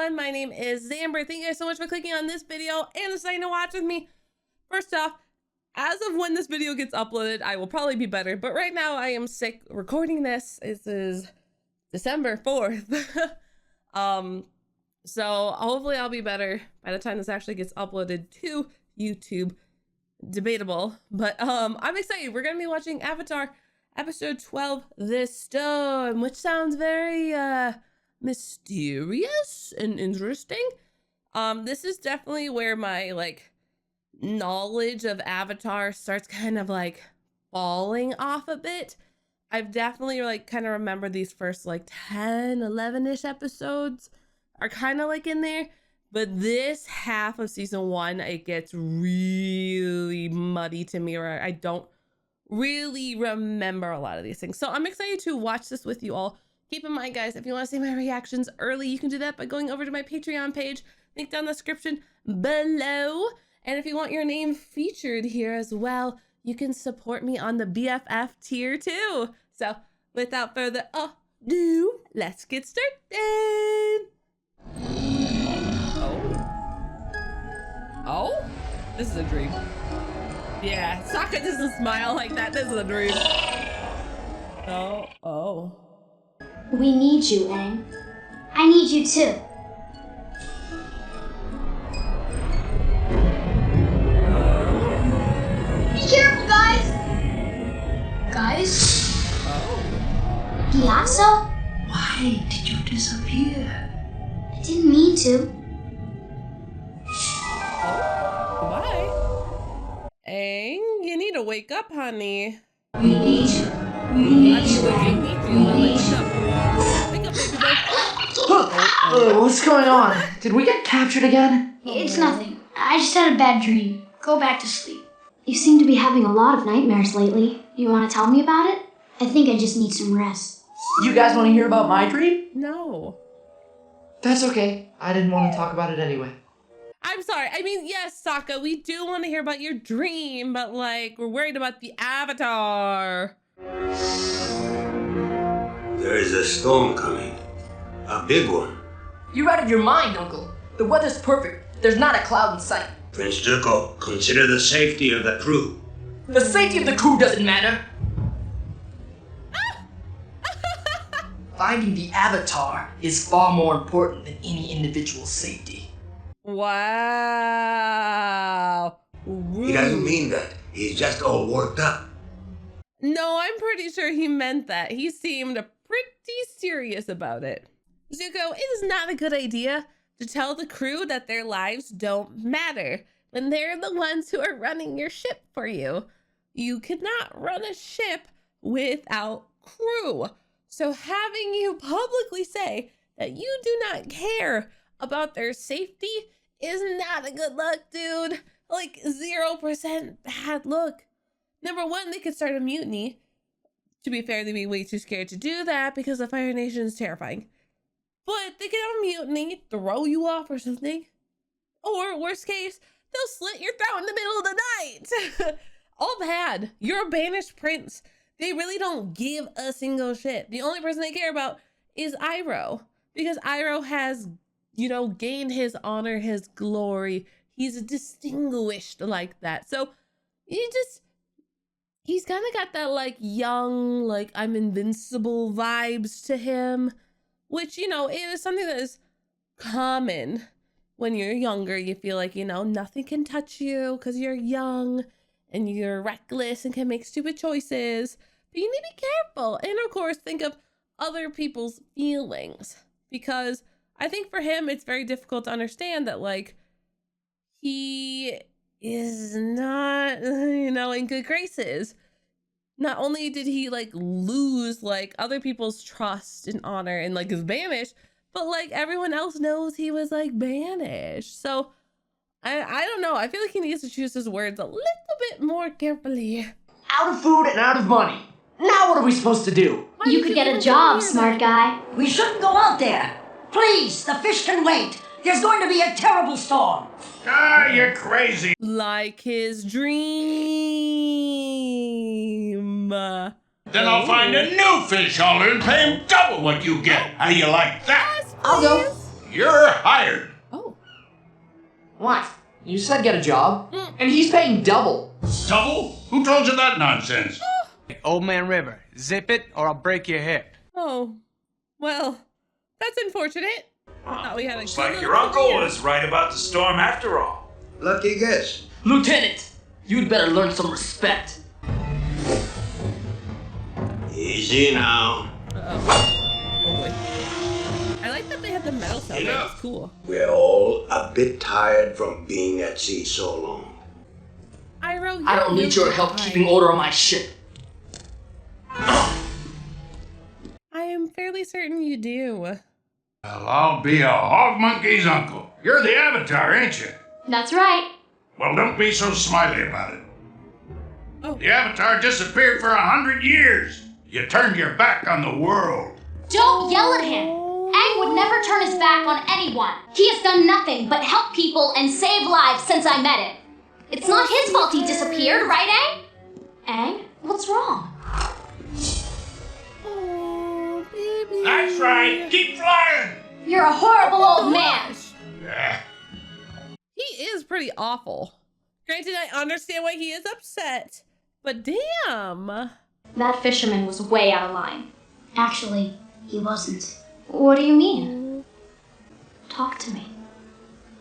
everyone, my name is Zamber. Thank you guys so much for clicking on this video and deciding to watch with me. First off, as of when this video gets uploaded, I will probably be better, but right now I am sick recording this. This is December 4th. So hopefully I'll be better by the time this actually gets uploaded to YouTube. Debatable, but I'm excited. We're gonna be watching Avatar episode 12, The Stone, which sounds very mysterious and interesting. This is definitely where my knowledge of Avatar starts kind of falling off a bit. I've definitely kind of remembered these first 10, 11-ish episodes are kind of in there, but this half of season 1, it gets really muddy to me, where I don't really remember a lot of these things. So I'm excited to watch this with you all. Keep in mind, guys, if you want to see my reactions early, you can do that by going over to my Patreon page, link down in the description below. And if you want your name featured here as well, you can support me on the BFF tier too. So without further ado, let's get started. Oh, this is a dream. Yeah, Sokka doesn't smile like that. This is a dream. Oh. We need you, Aang. I need you too. Be careful, guys! Guys? Oh. Gyatso? Why did you disappear? I didn't mean to. Goodbye. Aang, you need to wake up, honey. We need you. We need you. Wake up, baby boy. What's going on? Did we get captured again? It's nothing. I just had a bad dream. Go back to sleep. You seem to be having a lot of nightmares lately. You want to tell me about it? I think I just need some rest. You guys want to hear about my dream? No. That's okay. I didn't want to talk about it anyway. I'm sorry. I mean, yes, Sokka, we do want to hear about your dream, but we're worried about the Avatar. There is a storm coming. A big one. You're out of your mind, Uncle. The weather's perfect. There's not a cloud in sight. Prince Zuko, consider the safety of the crew. The safety of the crew doesn't matter. Finding the Avatar is far more important than any individual's safety. Wow. He doesn't mean that. He's just all worked up. No, I'm pretty sure he meant that. He seemed pretty serious about it. Zuko, it is not a good idea to tell the crew that their lives don't matter when they're the ones who are running your ship for you. You cannot run a ship without crew. So having you publicly say that you do not care about their safety is not a good look, dude. 0% bad look. Number one, they could start a mutiny. To be fair, they'd be way too scared to do that because the Fire Nation is terrifying. But they could have a mutiny, throw you off or something. Or, worst case, they'll slit your throat in the middle of the night. All bad. You're a banished prince. They really don't give a single shit. The only person they care about is Iroh. Because Iroh has, gained his honor, his glory. He's distinguished like that. So, he's kind of got that young, I'm invincible vibes to him. Which, it is something that is common when you're younger. You feel like, nothing can touch you because you're young and you're reckless and can make stupid choices. But you need to be careful. And of course, think of other people's feelings. Because I think for him, it's very difficult to understand that, he is not, in good graces. Not only did he lose other people's trust and honor and is banished, but everyone else knows he was banished. So I don't know. I feel like he needs to choose his words a little bit more carefully. Out of food and out of money. Now what are we supposed to do? You could get a job, smart guy. We shouldn't go out there. Please, the fish can wait. There's going to be a terrible storm. Ah, you're crazy. Like his dream. Then I'll find a new fish hauler and pay him double what you get. How do you like that? Yes, I'll go. You're hired. Oh. What? You said get a job, and he's paying double. Double? Who told you that nonsense? Old Man River, zip it or I'll break your hip. Oh. Well, that's unfortunate. Thought we had a Looks good like little your uncle career. was right about the storm after all. Lucky guess. Lieutenant, you'd better learn some respect. Easy now. Uh-oh. Oh boy. I like that they had the metal sound. Enough. That's cool. We're all a bit tired from being at sea so long. I don't need your help keeping order on my ship. I am fairly certain you do. Well, I'll be a hog monkey's uncle. You're the Avatar, ain't you? That's right. Well, don't be so smiley about it. Oh. The Avatar disappeared for 100 years. You turned your back on the world. Don't yell at him. Aang would never turn his back on anyone. He has done nothing but help people and save lives since I met him. It's not his fault he disappeared, right, Aang? Aang, what's wrong? Oh, baby. That's right. Keep flying. You're a horrible old man. Yeah. He is pretty awful. Granted, I understand why he is upset, but damn. That fisherman was way out of line. Actually, he wasn't. What do you mean? Talk to me.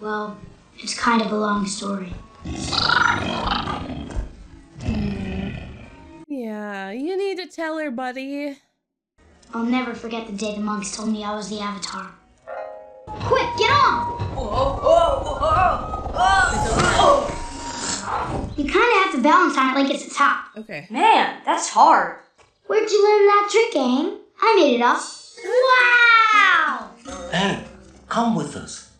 Well, it's kind of a long story. Yeah, you need to tell her, buddy. I'll never forget the day the monks told me I was the Avatar. Quick, get on! You kind of have to balance on it like it's a top. Okay. Man, that's hard. Where'd you learn that trick, Aang? I made it up. Wow! Aang, come with us.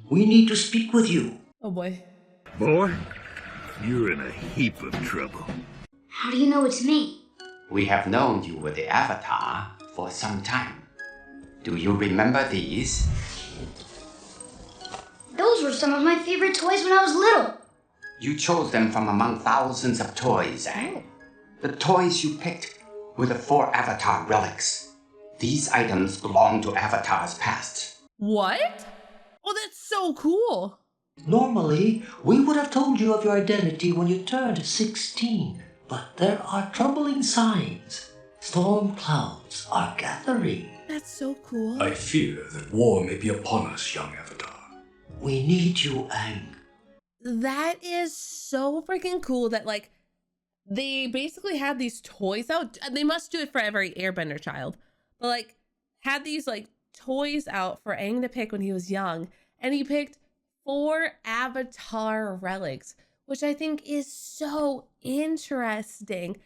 We need to speak with you. Oh boy. Boy, you're in a heap of trouble. How do you know it's me? We have known you were the Avatar for some time. Do you remember these? Those were some of my favorite toys when I was little. You chose them from among thousands of toys, Aang. The toys you picked were the 4 Avatar relics. These items belong to Avatars past. What? Oh, that's so cool. Normally, we would have told you of your identity when you turned 16, but there are troubling signs. Storm clouds are gathering. That's so cool. I fear that war may be upon us, young Avatar. We need you, Aang. That is so freaking cool that, like, they basically had these toys out. They must do it for every Airbender child. But, like, had these, like, toys out for Aang to pick when he was young. And he picked 4 Avatar relics, which I think is so interesting.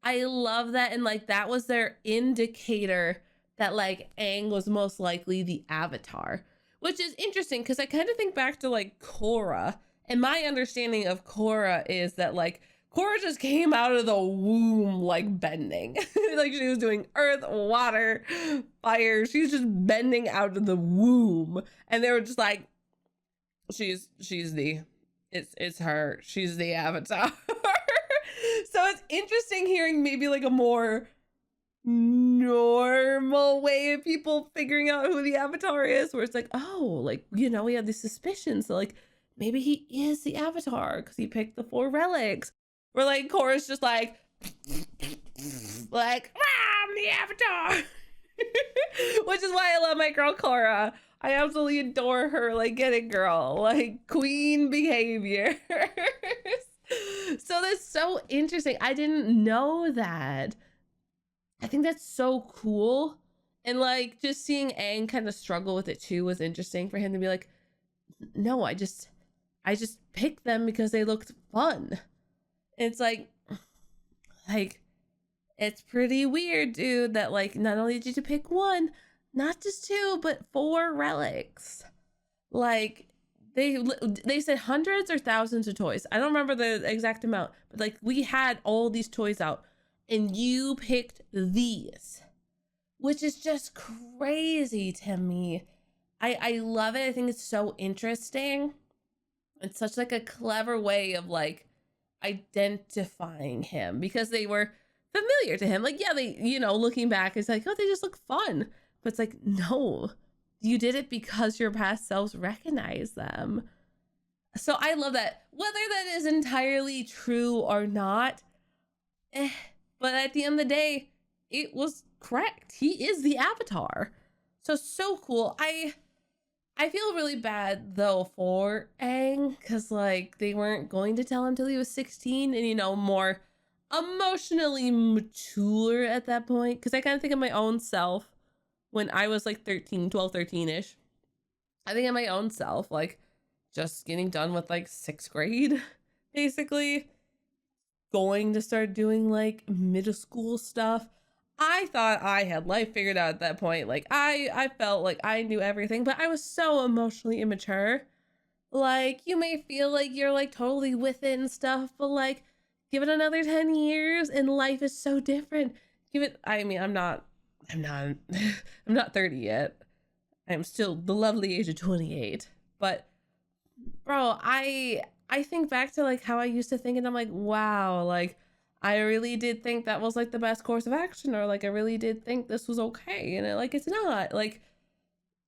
I love that. And, like, that was their indicator that, like, Aang was most likely the Avatar. Which is interesting because I kind of think back to, like, Korra. And my understanding of Korra is that, like, Korra just came out of the womb, like, bending. Like, she was doing earth, water, fire. She's just bending out of the womb. And they were just like, it's her. She's the Avatar. So it's interesting hearing maybe, like, a more normal way of people figuring out who the Avatar is, where it's like, oh, like, you know, we have these suspicions. So, like, maybe he is the Avatar because he picked the 4 relics. Where, like, Korra's just like, I'm the Avatar. Which is why I love my girl Korra. I absolutely adore her, like, get it, girl. Like, queen behavior. So that's so interesting. I didn't know that. I think that's so cool. And, like, just seeing Aang kind of struggle with it too was interesting for him to be like, no, I just picked them because they looked fun. It's like, it's pretty weird, dude, that, like, not only did you pick 1, not just 2, but 4 relics. Like, they said hundreds or thousands of toys. I don't remember the exact amount, but, like, we had all these toys out and you picked these, which is just crazy to me. I love it. I think it's so interesting. It's such, like, a clever way of, like, identifying him because they were familiar to him. Like, yeah, they, you know, looking back, it's like, oh, they just look fun. But it's like, no, you did it because your past selves recognize them. So I love that. Whether that is entirely true or not, but at the end of the day, it was correct. He is the Avatar. So cool. I feel really bad though for Aang, because like they weren't going to tell him till he was 16 and, you know, more emotionally mature at that point. Because I kind of think of my own self when I was like 13, 12, 13-ish. I think of my own self, like just getting done with like 6th grade, basically. Going to start doing like middle school stuff. I thought I had life figured out at that point. Like I felt like I knew everything, but I was so emotionally immature. Like you may feel like you're like totally with it and stuff, but like give it another 10 years and life is so different. I mean, I'm not 30 yet. I'm still the lovely age of 28. But bro, I think back to like how I used to think and I'm like, wow, like I really did think that was like the best course of action, or like I really did think this was okay, and like it's not. Like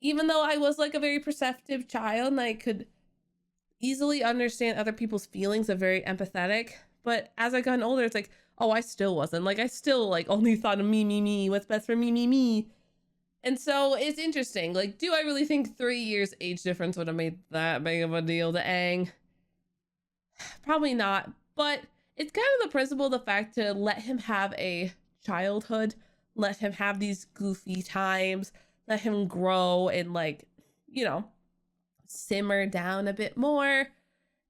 even though I was like a very perceptive child and I could easily understand other people's feelings, I'm very empathetic, but as I got older it's like, oh, I still wasn't. Like I still like only thought of me, what's best for me. And so it's interesting, like, do I really think 3 years age difference would have made that big of a deal to Aang? Probably not, but it's kind of the principle, the fact to let him have a childhood, let him have these goofy times, let him grow and like, you know, simmer down a bit more,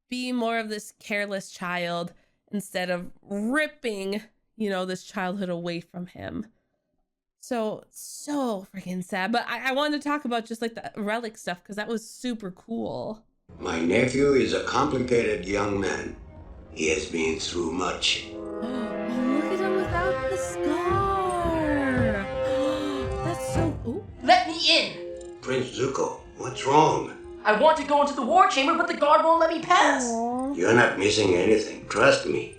be more of this careless child instead of ripping, you know, this childhood away from him. So freaking sad. But I wanted to talk about just like the relic stuff because that was super cool. My nephew is a complicated young man. He has been through much. Oh, look at him without the scar. That's so... Ooh. Let me in! Prince Zuko, what's wrong? I want to go into the war chamber, but the guard won't let me pass. Aww. You're not missing anything, trust me.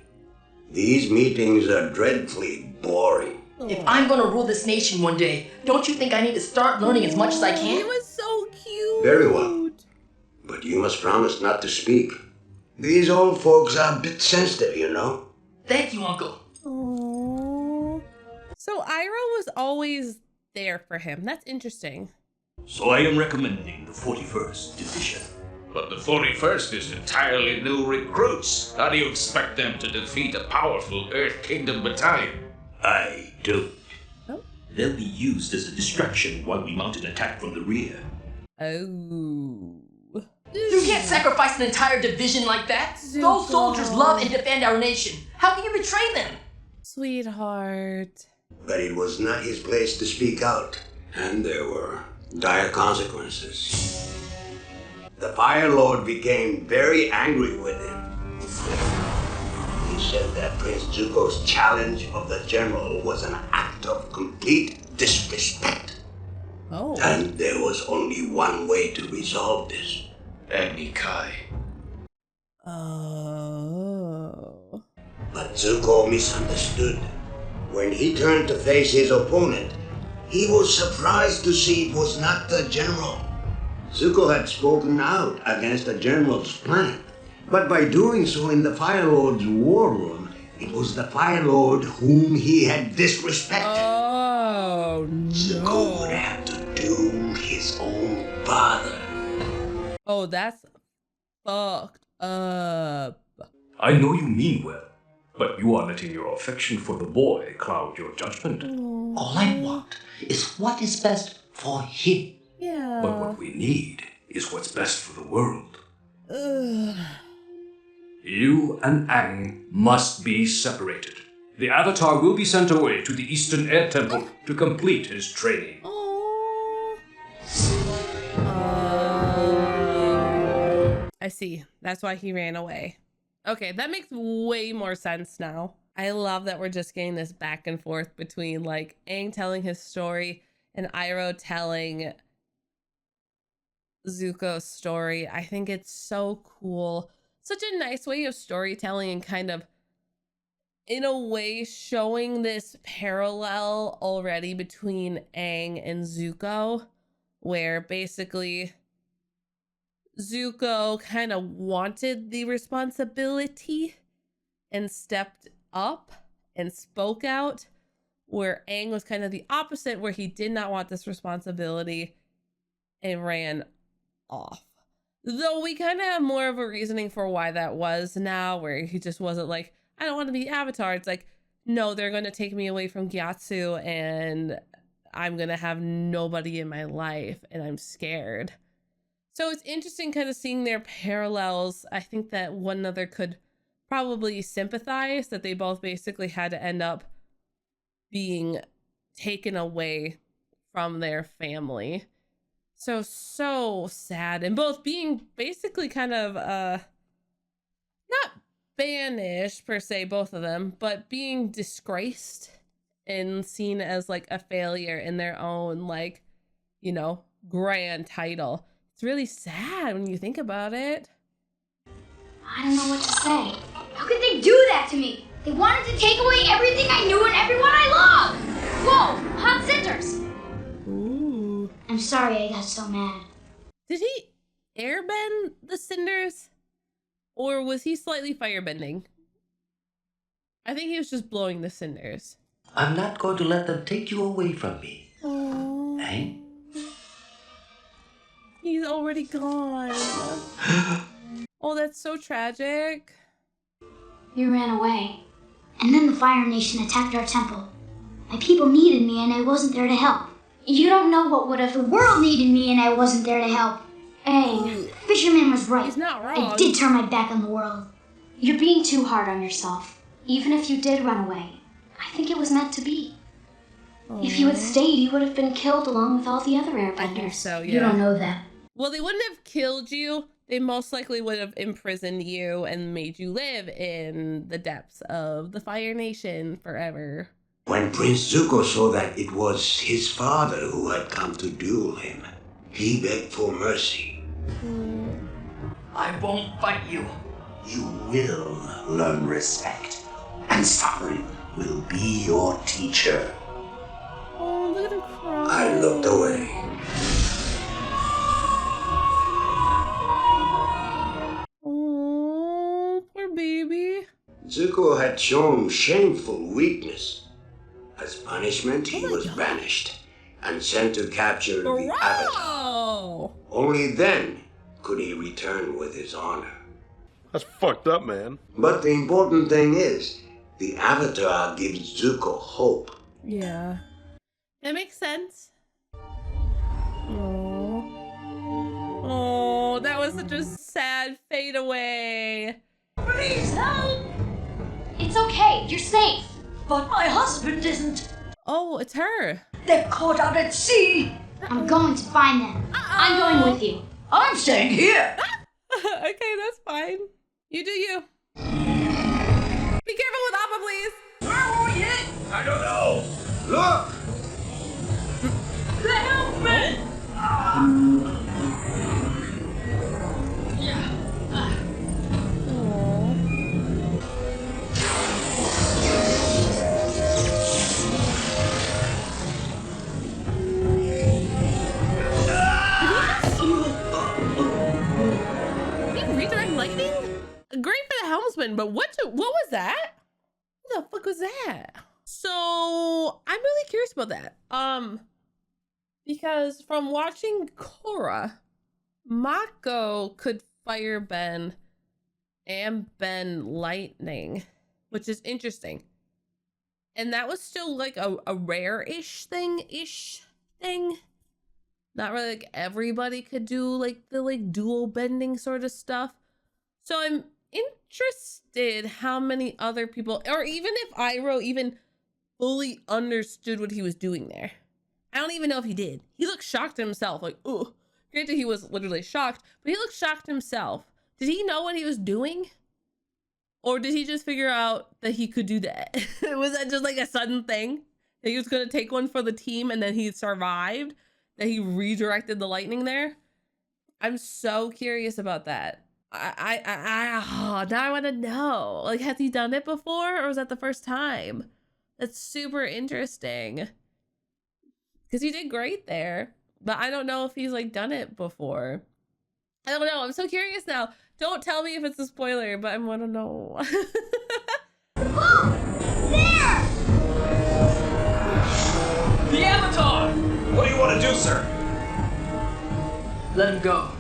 These meetings are dreadfully boring. If I'm gonna rule this nation one day, don't you think I need to start learning as much as I can? He was so cute. Very well. But you must promise not to speak. These old folks are a bit sensitive, you know. Thank you, Uncle. Aww. So Iroh was always there for him. That's interesting. So I am recommending the 41st Division. But the 41st is entirely new recruits. How do you expect them to defeat a powerful Earth Kingdom battalion? I don't. Oh. They'll be used as a distraction while we mount an attack from the rear. Oh. You can't sacrifice an entire division like that. Those soldiers love and defend our nation. How can you betray them? Sweetheart. But it was not his place to speak out, and there were dire consequences. The Fire Lord became very angry with him. He said that Prince Zuko's challenge of the general was an act of complete disrespect. Oh. And there was only one way to resolve this. Kai. Oh. But Zuko misunderstood. When he turned to face his opponent, he was surprised to see it was not the general. Zuko had spoken out against the general's plan, but by doing so in the Fire Lord's war room, it was the Fire Lord whom he had disrespected. Oh, no. Zuko would have to doom his own father. Oh, that's fucked up. I know you mean well, but you are letting your affection for the boy cloud your judgment. All I want is what is best for him. Yeah. But what we need is what's best for the world. Ugh. You and Aang must be separated. The Avatar will be sent away to the Eastern Air Temple to complete his training. I see. That's why he ran away. Okay, that makes way more sense now. I love that we're just getting this back and forth between like Aang telling his story and Iroh telling Zuko's story. I think it's so cool. Such a nice way of storytelling and kind of, in a way, showing this parallel already between Aang and Zuko. where basically Zuko kind of wanted the responsibility and stepped up and spoke out, where Aang was kind of the opposite, where he did not want this responsibility and ran off. Though we kind of have more of a reasoning for why that was now, where he just wasn't like, I don't want to be Avatar. It's like, no, they're going to take me away from Gyatso and I'm going to have nobody in my life and I'm scared. So it's interesting kind of seeing their parallels. I think that one another could probably sympathize that they both basically had to end up being taken away from their family. So sad. And both being basically kind of, not banished per se, both of them, but being disgraced and seen as like a failure in their own, like, you know, grand title. It's really sad when you think about it. I don't know what to say. How could they do that to me? They wanted to take away everything I knew and everyone I loved! Whoa! Hot cinders! Ooh. I'm sorry I got so mad. Did he airbend the cinders? Or was he slightly firebending? I think he was just blowing the cinders. I'm not going to let them take you away from me. Oh. Aang? He's already gone. Oh, that's so tragic. You ran away. And then the Fire Nation attacked our temple. My people needed me and I wasn't there to help. You don't know what would have the world needed me and I wasn't there to help. Aang, Fisherman was right. He's not wrong. I did turn my back on the world. You're being too hard on yourself. Even if you did run away, I think it was meant to be. Aww. If you had stayed, you would have been killed along with all the other airbenders. I think so, yeah. You don't know that. Well, they wouldn't have killed you. They most likely would have imprisoned you and made you live in the depths of the Fire Nation forever. When Prince Zuko saw that it was his father who had come to duel him, he begged for mercy. I won't fight you. You will learn respect, and suffering will be your teacher. Oh, look at him cry. I looked away. Oh, poor baby. Zuko had shown shameful weakness. As punishment, he was banished and sent to capture the Avatar. Only then could he return with his honor. That's fucked up, man. But the important thing is, the Avatar gives Zuko hope. Yeah. That makes sense. Oh. Oh, that was such a sad fade away. Please help! It's okay, you're safe. But my husband isn't. Oh, it's her. They're caught out at sea. I'm going to find them. I'm going with you. I'm staying here. Okay, that's fine. You do you. Be careful with Appa, please. Where will we hit? I don't know. Look! The helmet! Redirect lightning? Great for the helmsman, but what was that? What the fuck was that? So I'm really curious about that. Because from watching Korra, Mako could firebend and bend lightning, which is interesting. And that was still like a rare-ish thing. Not really like everybody could do like the like dual bending sort of stuff. So I'm interested how many other people, or even if Iroh even fully understood what he was doing there. I don't even know if he did. He looked shocked himself, like, ooh. Granted, he was literally shocked, but he looked shocked himself. Did he know what he was doing? Or did he just figure out that he could do that? Was that just like a sudden thing? That he was going to take one for the team and then he survived? That he redirected the lightning there? I'm so curious about that. Now I want to know. Like, has he done it before or was that the first time? That's super interesting. Because he did great there. But I don't know if he's like done it before. I don't know. I'm so curious now. Don't tell me if it's a spoiler, but I want to know. There! The Avatar! What do you want to do, sir? Let him go.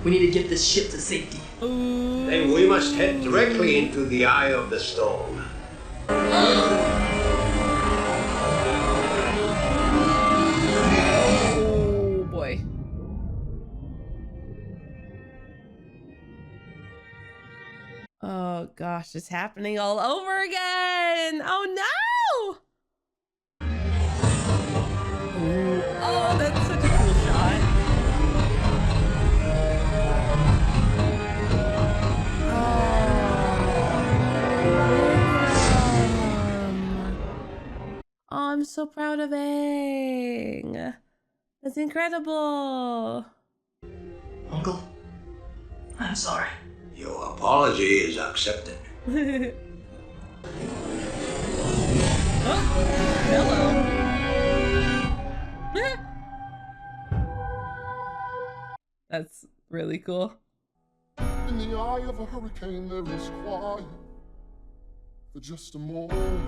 We need to get this ship to safety. Then we must head directly into the eye of the storm. Oh boy. Oh gosh, it's happening all over again. Oh no! Ooh. Oh, that's such a cool shot. Oh, I'm so proud of Aang. That's incredible. Uncle, I'm sorry. Your apology is accepted. Oh, hello. That's really cool. In the eye of a hurricane, there is quiet for just a moment.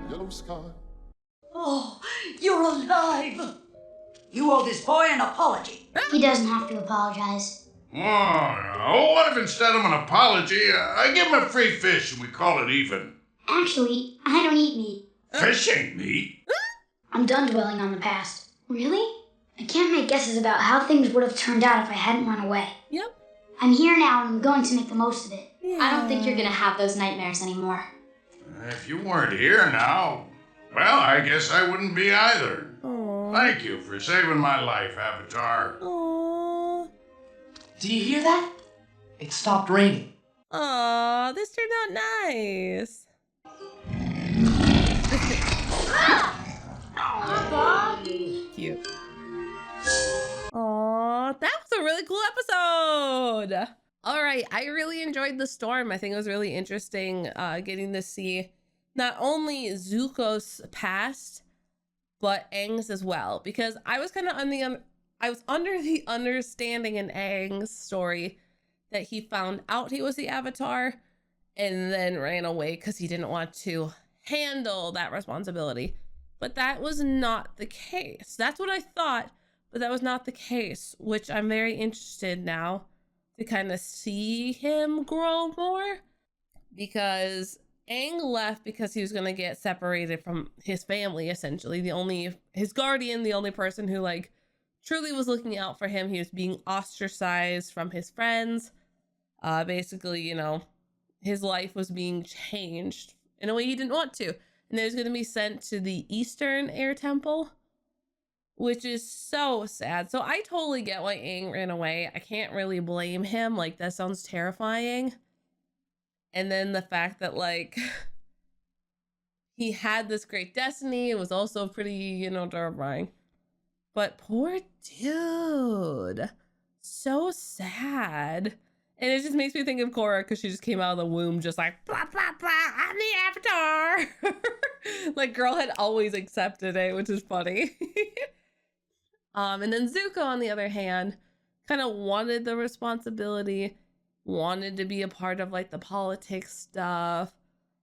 Yellow sky. Oh, you're alive! You owe this boy an apology. He doesn't have to apologize. Oh, what if instead of an apology, I give him a free fish and we call it even? Actually, I don't eat meat. Fish ain't meat. I'm done dwelling on the past. Really? I can't make guesses about how things would have turned out if I hadn't run away. Yep. I'm here now and I'm going to make the most of it. Yeah. I don't think you're gonna have those nightmares anymore. If you weren't here now, well, I guess I wouldn't be either. Aww. Thank you for saving my life, Avatar. Aww. Do you hear that? It stopped raining. Aw, this turned out nice. Cute. Aw, that was a really cool episode. All right, I really enjoyed the storm. I think it was really interesting getting to see not only Zuko's past, but Aang's as well. Because I was kind of I was under the understanding in Aang's story that he found out he was the Avatar and then ran away because he didn't want to handle that responsibility. But that was not the case. That's what I thought, but that was not the case, which I'm very interested now to kind of see him grow more, because Aang left because he was going to get separated from his family, essentially. His guardian, the only person who like truly was looking out for him. He was being ostracized from his friends. Basically, you know, his life was being changed in a way he didn't want to. And he was going to be sent to the Eastern Air Temple, which is so sad. So I totally get why Aang ran away. I can't really blame him. Like, that sounds terrifying. And then the fact that, like, he had this great destiny, it was also pretty, you know, terrifying. But poor dude. So sad. And it just makes me think of Korra because she just came out of the womb just like, blah, blah, blah, I'm the Avatar. Like, girl had always accepted it, which is funny. And then Zuko, on the other hand, kind of wanted the responsibility, wanted to be a part of like the politics stuff,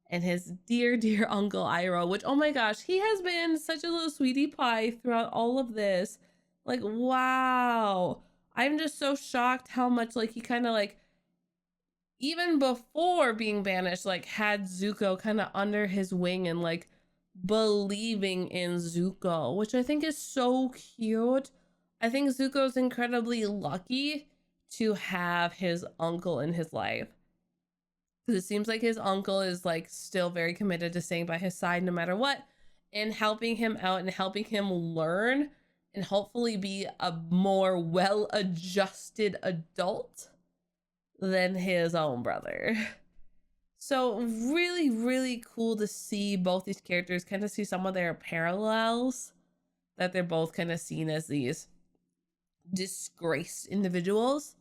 and his dear, dear uncle Iroh, which, oh my gosh, he has been such a little sweetie pie throughout all of this. Like, wow. I'm just so shocked how much like he kind of like, even before being banished, like had Zuko kind of under his wing and like believing in Zuko, which I think is so cute. I think Zuko's incredibly lucky to have his uncle in his life, because it seems like his uncle is like still very committed to staying by his side no matter what, and helping him out and helping him learn and hopefully be a more well-adjusted adult than his own brother. So really, really cool to see both these characters, kind of see some of their parallels, that they're both kind of seen as these disgraced individuals.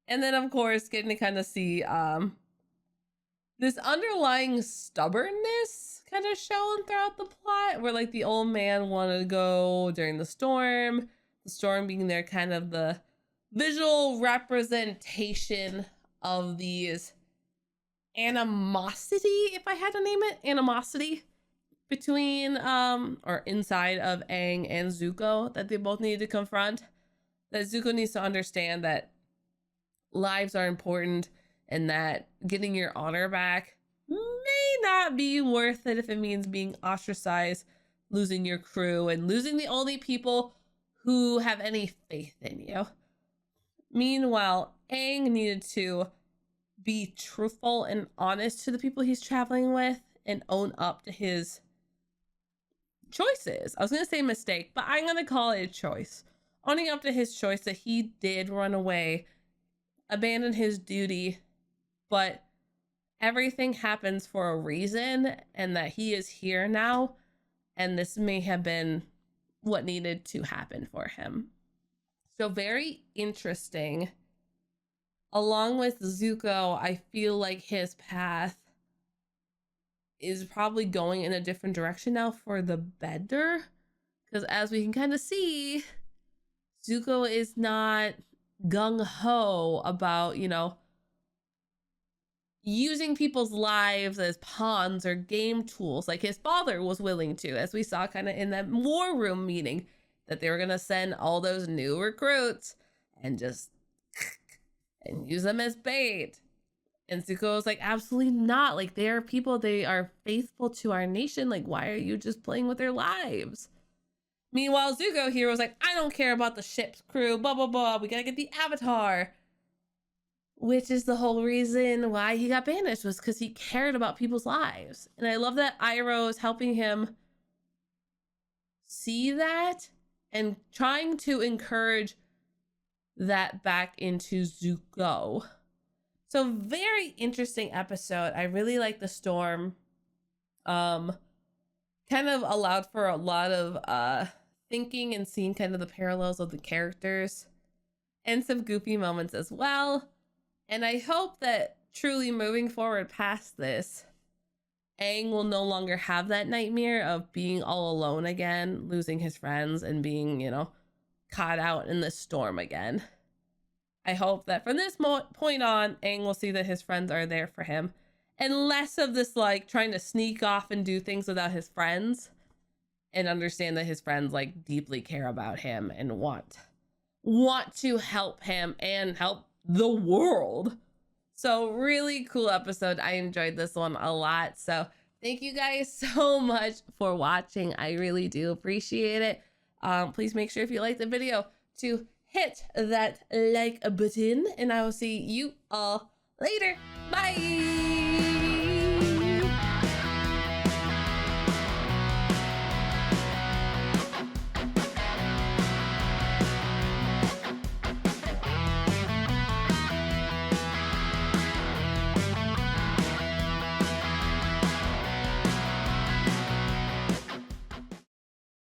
And then, of course, getting to kind of see this underlying stubbornness kind of shown throughout the plot, where like the old man wanted to go during the storm being there kind of the visual representation of these animosity, if I had to name it, animosity between or inside of Aang and Zuko that they both need to confront. That Zuko needs to understand that lives are important and that getting your honor back may not be worth it if it means being ostracized, losing your crew, and losing the only people who have any faith in you. Meanwhile, Aang needed to be truthful and honest to the people he's traveling with and own up to his choices. I was going to say mistake, but I'm going to call it a choice. Owning up to his choice that he did run away, abandon his duty, but everything happens for a reason and that he is here now, and this may have been what needed to happen for him. So very interesting. Along with Zuko, I feel like his path is probably going in a different direction now for the better, because as we can kind of see, Zuko is not gung-ho about, you know, using people's lives as pawns or game tools like his father was willing to, as we saw kind of in that war room meeting, that they were going to send all those new recruits and just and use them as bait. And Zuko was like, absolutely not. Like, they are people, they are faithful to our nation. Like, why are you just playing with their lives? Meanwhile, Zuko here was like, I don't care about the ship's crew, blah, blah, blah. We gotta get the Avatar. Which is the whole reason why he got banished, was because he cared about people's lives. And I love that Iroh is helping him see that and trying to encourage that back into Zuko. So very interesting episode. I really like the storm. Kind of allowed for a lot of thinking and seeing kind of the parallels of the characters and some goofy moments as well. And I hope that truly moving forward past this, Aang will no longer have that nightmare of being all alone again, losing his friends and being, you know, caught out in the storm again. I hope that from this point on, Aang will see that his friends are there for him and less of this like trying to sneak off and do things without his friends, and understand that his friends like deeply care about him and want to help him and help the world. So really cool episode. I enjoyed this one a lot. So thank you guys so much for watching. I really do appreciate it. Please make sure if you like the video to hit that like button, and I will see you all later. Bye.